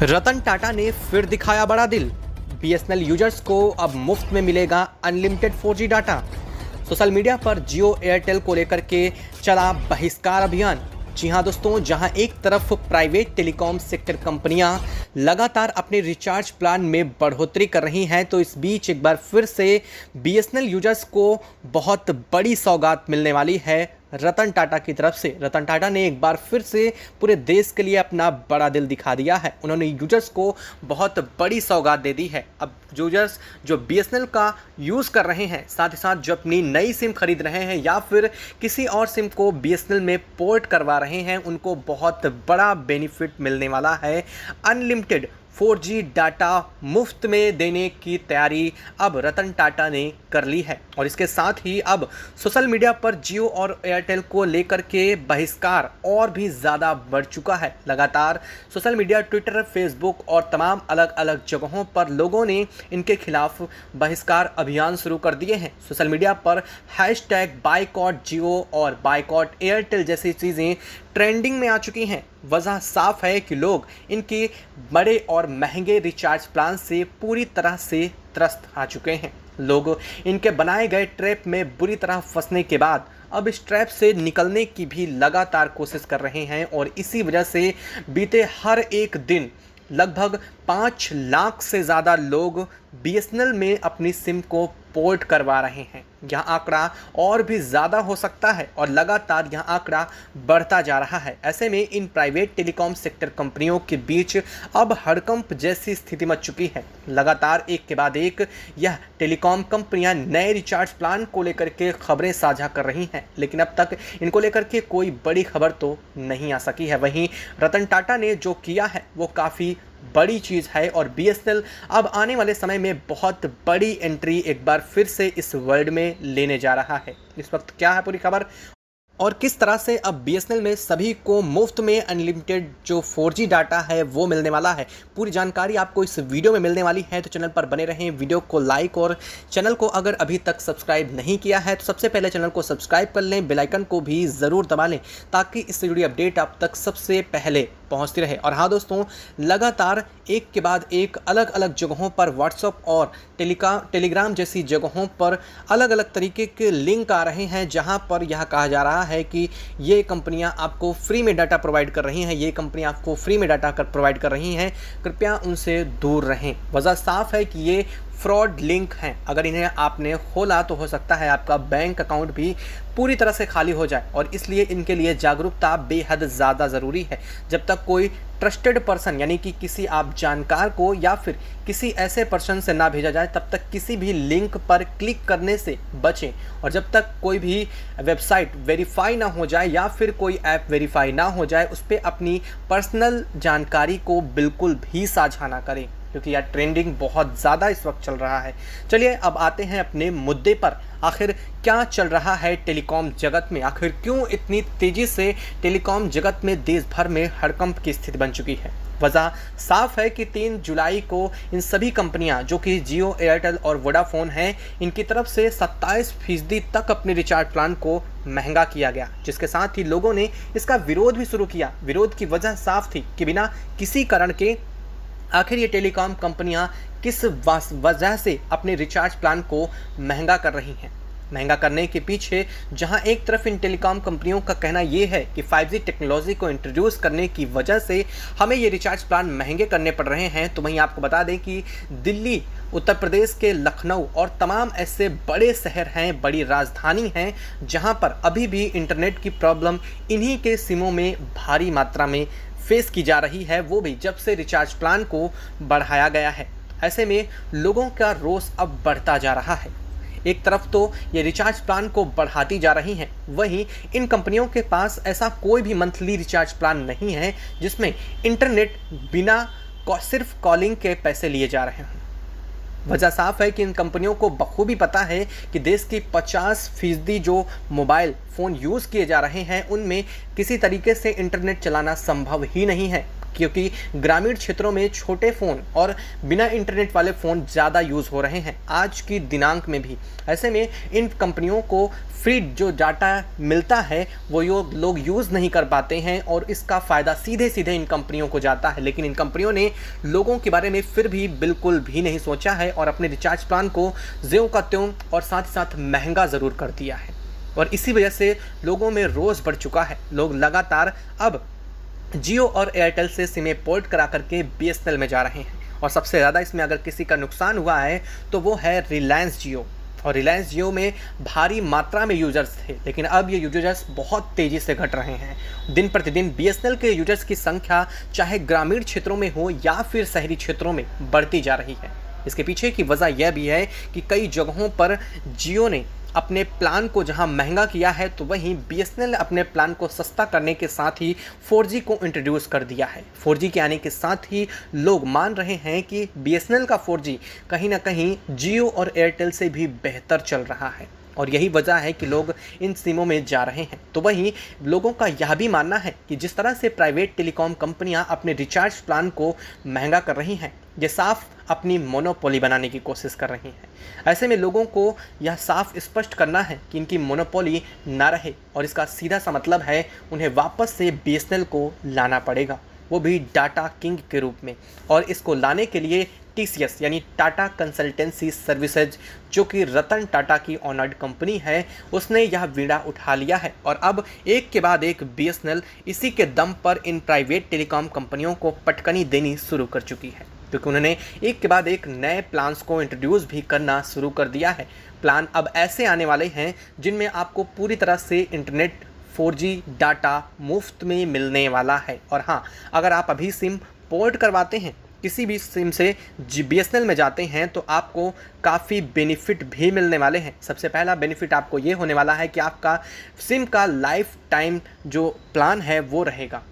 रतन टाटा ने फिर दिखाया बड़ा दिल। बीएसएनएल यूजर्स को अब मुफ्त में मिलेगा unlimited 4G data. Social media पर जियो एयरटेल को लेकर के चला बहिष्कार अभियान। जी हां दोस्तों, जहां एक तरफ प्राइवेट टेलीकॉम सेक्टर कंपनियां लगातार अपने रिचार्ज प्लान में बढ़ोतरी कर रही हैं, तो इस बीच एक बार फिर से बीएसएनएल यूजर्स को बहुत बड़ी सौगात मिलने वाली है रतन टाटा की तरफ से। रतन टाटा ने एक बार फिर से पूरे देश के लिए अपना बड़ा दिल दिखा दिया है। उन्होंने यूजर्स को बहुत बड़ी सौगात दे दी है। अब यूजर्स जो बीएसएनएल का यूज़ कर रहे हैं, साथ ही साथ जो अपनी नई सिम खरीद रहे हैं या फिर किसी और सिम को बीएसएनएल में पोर्ट करवा रहे हैं, उनको बहुत बड़ा बेनिफिट मिलने वाला है। अनलिमिटेड 4G डाटा मुफ्त में देने की तैयारी अब रतन टाटा ने कर ली है। और इसके साथ ही अब सोशल मीडिया पर जियो और एयरटेल को लेकर के बहिष्कार और भी ज़्यादा बढ़ चुका है। लगातार सोशल मीडिया, ट्विटर, फेसबुक और तमाम अलग अलग जगहों पर लोगों ने इनके खिलाफ बहिष्कार अभियान शुरू कर दिए हैं। सोशल मीडिया पर हैशटैग बायकॉट जियो और बायकॉट एयरटेल जैसी चीज़ें ट्रेंडिंग में आ चुकी हैं। वजह साफ है कि लोग इनके बड़े और महंगे रिचार्ज प्लान से पूरी तरह से त्रस्त आ चुके हैं। लोग इनके बनाए गए ट्रैप में बुरी तरह फंसने के बाद अब इस ट्रैप से निकलने की भी लगातार कोशिश कर रहे हैं। और इसी वजह से बीते हर एक दिन लगभग 5 लाख से ज़्यादा लोग बीएसएनएल में अपनी सिम को पोर्ट करवा रहे हैं। यह आंकड़ा और भी ज़्यादा हो सकता है और लगातार यह आंकड़ा बढ़ता जा रहा है। ऐसे में इन प्राइवेट टेलीकॉम सेक्टर कंपनियों के बीच अब हड़कंप जैसी स्थिति मच चुकी है। लगातार एक के बाद एक यह टेलीकॉम कंपनियां नए रिचार्ज प्लान को लेकर के खबरें साझा कर रही हैं, लेकिन अब तक इनको लेकर के कोई बड़ी खबर तो नहीं आ सकी है। वहीं रतन टाटा ने जो किया है वो काफ़ी बड़ी चीज़ है और बीएसएनएल अब आने वाले समय में बहुत बड़ी एंट्री एक बार फिर से इस वर्ल्ड में लेने जा रहा है। इस वक्त क्या है पूरी खबर और किस तरह से अब बीएसएनएल में सभी को मुफ्त में अनलिमिटेड जो 4G डाटा है वो मिलने वाला है, पूरी जानकारी आपको इस वीडियो में मिलने वाली है। तो चैनल पर बने रहें, वीडियो को लाइक और चैनल को अगर अभी तक सब्सक्राइब नहीं किया है तो सबसे पहले चैनल को सब्सक्राइब कर लें, बेल आइकन को भी ज़रूर दबा लें ताकि इससे जुड़ी अपडेट आप तक सबसे पहले पहुंचती रहे। और हाँ दोस्तों, लगातार एक के बाद एक अलग अलग जगहों पर व्हाट्सएप और टेलीग्राम जैसी जगहों पर अलग अलग तरीके के लिंक आ रहे हैं, जहां पर यह कहा जा रहा है कि ये कंपनियां आपको फ्री में डाटा प्रोवाइड कर रही हैं, ये कंपनियां आपको फ्री में डाटा प्रोवाइड कर रही हैं, कृपया उनसे दूर रहें। वजह साफ है कि ये फ्रॉड लिंक हैं। अगर इन्हें आपने खोला तो हो सकता है आपका बैंक अकाउंट भी पूरी तरह से खाली हो जाए और इसलिए इनके लिए जागरूकता बेहद ज़्यादा ज़रूरी है। जब तक कोई ट्रस्टेड पर्सन यानी कि किसी आप जानकार को या फिर किसी ऐसे पर्सन से ना भेजा जाए, तब तक किसी भी लिंक पर क्लिक करने से बचें। और जब तक कोई भी वेबसाइट वेरीफाई ना हो जाए या फिर कोई ऐप वेरीफाई ना हो जाए, उस पर अपनी पर्सनल जानकारी को बिल्कुल भी साझा ना करें, क्योंकि यह ट्रेंडिंग बहुत ज़्यादा इस वक्त चल रहा है। चलिए अब आते हैं अपने मुद्दे पर। आखिर क्या चल रहा है टेलीकॉम जगत में, आखिर क्यों इतनी तेज़ी से टेलीकॉम जगत में देश भर में हड़कंप की स्थिति बन चुकी है। वजह साफ है कि 3 जुलाई को इन सभी कंपनियां जो कि जियो, एयरटेल और वोडाफोन हैं, इनकी तरफ से 27% तक अपने रिचार्ज प्लान को महंगा किया गया, जिसके साथ ही लोगों ने इसका विरोध भी शुरू किया। विरोध की वजह साफ थी कि बिना किसी कारण के आखिर ये टेलीकॉम कंपनियां किस वजह से अपने रिचार्ज प्लान को महंगा कर रही हैं। महंगा करने के पीछे जहां एक तरफ इन टेलीकॉम कंपनियों का कहना ये है कि 5G टेक्नोलॉजी को इंट्रोड्यूस करने की वजह से हमें ये रिचार्ज प्लान महंगे करने पड़ रहे हैं, तो वहीं आपको बता दें कि दिल्ली, उत्तर प्रदेश के लखनऊ और तमाम ऐसे बड़े शहर हैं, बड़ी राजधानी हैं, जहां पर अभी भी इंटरनेट की प्रॉब्लम इन्हीं के सिमों में भारी मात्रा में फेस की जा रही है, वो भी जब से रिचार्ज प्लान को बढ़ाया गया है। ऐसे में लोगों का रोष अब बढ़ता जा रहा है। एक तरफ तो ये रिचार्ज प्लान को बढ़ाती जा रही हैं, वहीं इन कंपनियों के पास ऐसा कोई भी मंथली रिचार्ज प्लान नहीं है जिसमें इंटरनेट बिना सिर्फ कॉलिंग के पैसे लिए जा रहे हैं। वजह साफ है कि इन कंपनियों को बखूबी पता है कि देश की 50% जो मोबाइल फ़ोन यूज़ किए जा रहे हैं, उनमें किसी तरीके से इंटरनेट चलाना संभव ही नहीं है। क्योंकि ग्रामीण क्षेत्रों में छोटे फ़ोन और बिना इंटरनेट वाले फ़ोन ज़्यादा यूज़ हो रहे हैं आज की दिनांक में भी। ऐसे में इन कंपनियों को फ्री जो डाटा मिलता है वो लोग यूज़ नहीं कर पाते हैं और इसका फ़ायदा सीधे सीधे इन कंपनियों को जाता है। लेकिन इन कंपनियों ने लोगों के बारे में फिर भी बिल्कुल भी नहीं सोचा है और अपने रिचार्ज प्लान को ज्यों का त्यों और साथ ही साथ महंगा ज़रूर कर दिया है। और इसी वजह से लोगों में रोष बढ़ चुका है। लोग लगातार अब जियो और एयरटेल से सिमें पोर्ट करा करके बीएसएनएल में जा रहे हैं। और सबसे ज़्यादा इसमें अगर किसी का नुकसान हुआ है तो वो है रिलायंस जियो। और रिलायंस जियो में भारी मात्रा में यूजर्स थे, लेकिन अब ये यूजर्स बहुत तेज़ी से घट रहे हैं। दिन प्रतिदिन बीएसएनएल के यूजर्स की संख्या चाहे ग्रामीण क्षेत्रों में हो या फिर शहरी क्षेत्रों में बढ़ती जा रही है। इसके पीछे की वजह यह भी है कि कई जगहों पर जियो ने अपने प्लान को जहां महंगा किया है तो वहीं बीएसएनएल ने अपने प्लान को सस्ता करने के साथ ही 4G को इंट्रोड्यूस कर दिया है। 4G के आने के साथ ही लोग मान रहे हैं कि बीएसएनएल का 4G कहीं ना कहीं जियो और एयरटेल से भी बेहतर चल रहा है और यही वजह है कि लोग इन सिमों में जा रहे हैं। तो वहीं लोगों का यह भी मानना है कि जिस तरह से प्राइवेट टेलीकॉम कंपनियां अपने रिचार्ज प्लान को महंगा कर रही हैं, ये साफ अपनी मोनोपोली बनाने की कोशिश कर रही हैं। ऐसे में लोगों को यह साफ स्पष्ट करना है कि इनकी मोनोपोली ना रहे और इसका सीधा सा मतलब है उन्हें वापस से बीएसएनएल को लाना पड़ेगा, वो भी डाटा किंग के रूप में। और इसको लाने के लिए टीसीएस यानी टाटा कंसल्टेंसी सर्विसेज, जो कि रतन टाटा की ऑनर्ड कंपनी है, उसने यह बीड़ा उठा लिया है और अब एक के बाद एक बीएसएनएल इसी के दम पर इन प्राइवेट टेलीकॉम कंपनियों को पटकनी देनी शुरू कर चुकी है, क्योंकि उन्होंने एक के बाद एक नए प्लान्स को इंट्रोड्यूस भी करना शुरू कर दिया है। प्लान अब ऐसे आने वाले हैं जिनमें आपको पूरी तरह से इंटरनेट 4G डाटा मुफ्त में मिलने वाला है। और हाँ, अगर आप अभी सिम पोर्ट करवाते हैं, किसी भी सिम से बीएसएनएल में जाते हैं, तो आपको काफ़ी बेनिफिट भी मिलने वाले हैं। सबसे पहला बेनिफिट आपको ये होने वाला है कि आपका सिम का लाइफ टाइम जो प्लान है वो रहेगा,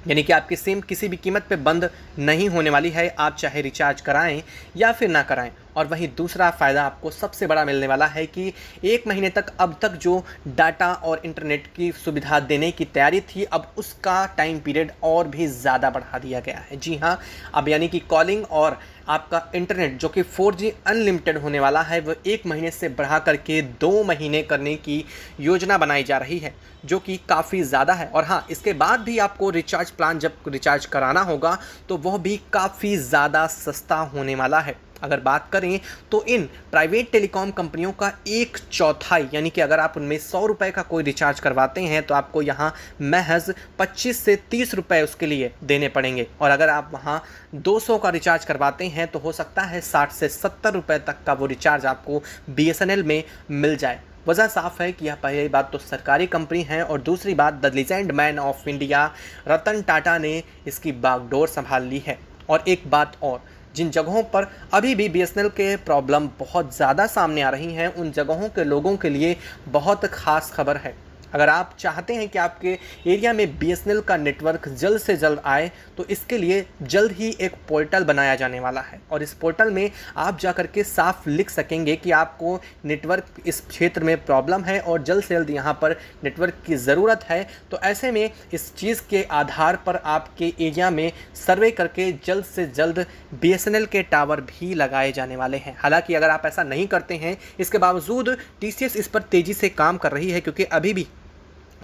यानी कि आपकी सिम किसी भी कीमत पे बंद नहीं होने वाली है, आप चाहे रिचार्ज कराएं या फिर ना कराएं। और वहीं दूसरा फ़ायदा आपको सबसे बड़ा मिलने वाला है कि 1 महीने तक अब तक जो डाटा और इंटरनेट की सुविधा देने की तैयारी थी, अब उसका टाइम पीरियड और भी ज़्यादा बढ़ा दिया गया है। जी हाँ, अब यानी कि कॉलिंग और आपका इंटरनेट जो कि 4G अनलिमिटेड होने वाला है, वो 1 महीने से बढ़ा करके 2 महीने करने की योजना बनाई जा रही है, जो कि काफ़ी ज़्यादा है। और हाँ, इसके बाद भी आपको रिचार्ज प्लान जब रिचार्ज कराना होगा तो वह भी काफ़ी ज़्यादा सस्ता होने वाला है। अगर बात करें तो इन प्राइवेट टेलीकॉम कंपनियों का 1/4 यानी कि अगर आप उनमें 100 रुपये का कोई रिचार्ज करवाते हैं तो आपको यहाँ महज 25 से 30 रुपये उसके लिए देने पड़ेंगे। और अगर आप वहाँ 200 का रिचार्ज करवाते हैं तो हो सकता है 60 से 70 रुपये तक का वो रिचार्ज आपको बीएसएनएल में मिल जाए। वजह साफ है कि यह पहली बात तो सरकारी कंपनी है और दूसरी बात the legend man of India Ratan Tata ने इसकी बागडोर संभाल ली है। और एक बात और, जिन जगहों पर अभी भी बीएसएनएल के प्रॉब्लम बहुत ज़्यादा सामने आ रही हैं, उन जगहों के लोगों के लिए बहुत ख़ास खबर है। अगर आप चाहते हैं कि आपके एरिया में बीएसएनएल का नेटवर्क जल्द से जल्द आए, तो इसके लिए जल्द ही एक पोर्टल बनाया जाने वाला है और इस पोर्टल में आप जा कर के साफ लिख सकेंगे कि आपको नेटवर्क इस क्षेत्र में प्रॉब्लम है और जल्द से जल्द यहाँ पर नेटवर्क की ज़रूरत है। तो ऐसे में इस चीज़ के आधार पर आपके एरिया में सर्वे करके जल्द से जल्द बीएसएनएल के टावर भी लगाए जाने वाले हैं। हालांकि अगर आप ऐसा नहीं करते हैं, इसके बावजूद टीसीएस इस पर तेज़ी से काम कर रही है, क्योंकि अभी भी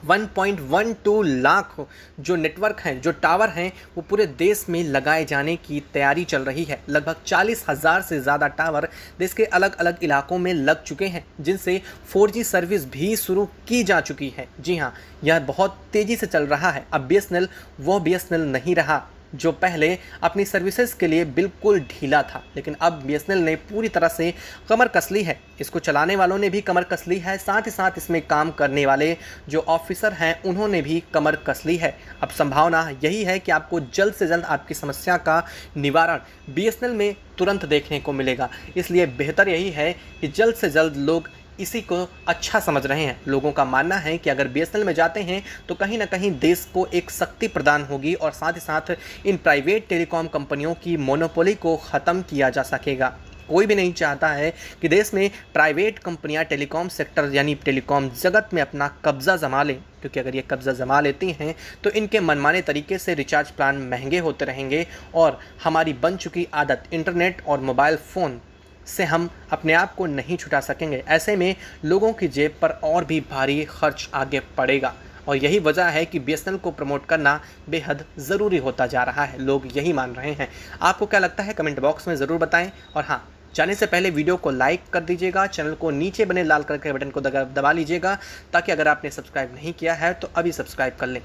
1.12 लाख जो नेटवर्क हैं, जो टावर हैं, वो पूरे देश में लगाए जाने की तैयारी चल रही है। लगभग 40,000 से ज़्यादा टावर देश के अलग अलग इलाकों में लग चुके हैं, जिनसे 4G सर्विस भी शुरू की जा चुकी है। जी हाँ, यह बहुत तेज़ी से चल रहा है। अब बीएसएनएल वो बीएसएनएल नहीं रहा जो पहले अपनी सर्विसेज के लिए बिल्कुल ढीला था, लेकिन अब बीएसएनएल ने पूरी तरह से कमर कस ली है। इसको चलाने वालों ने भी कमर कस ली है, साथ ही साथ इसमें काम करने वाले जो ऑफिसर हैं उन्होंने भी कमर कस ली है। अब संभावना यही है कि आपको जल्द से जल्द आपकी समस्या का निवारण बीएसएनएल में तुरंत देखने को मिलेगा। इसलिए बेहतर यही है कि जल्द से जल्द लोग इसी को अच्छा समझ रहे हैं। लोगों का मानना है कि अगर बीएसएनएल में जाते हैं तो कहीं ना कहीं देश को एक शक्ति प्रदान होगी और साथ ही साथ इन प्राइवेट टेलीकॉम कंपनियों की मोनोपोली को ख़त्म किया जा सकेगा। कोई भी नहीं चाहता है कि देश में प्राइवेट कंपनियां टेलीकॉम सेक्टर यानी टेलीकॉम जगत में अपना कब्जा जमा लें। क्योंकि अगर ये कब्ज़ा जमा लेती हैं तो इनके मनमाने तरीके से रिचार्ज प्लान महंगे होते रहेंगे और हमारी बन चुकी आदत इंटरनेट और मोबाइल फ़ोन से हम अपने आप को नहीं छुटा सकेंगे। ऐसे में लोगों की जेब पर और भी भारी खर्च आगे पड़ेगा और यही वजह है कि बीएसएनएल को प्रमोट करना बेहद ज़रूरी होता जा रहा है। लोग यही मान रहे हैं। आपको क्या लगता है कमेंट बॉक्स में ज़रूर बताएं। और हाँ, जाने से पहले वीडियो को लाइक कर दीजिएगा, चैनल को नीचे बने लाल कलर के बटन को दबा लीजिएगा ताकि अगर आपने सब्सक्राइब नहीं किया है तो अभी सब्सक्राइब कर लें।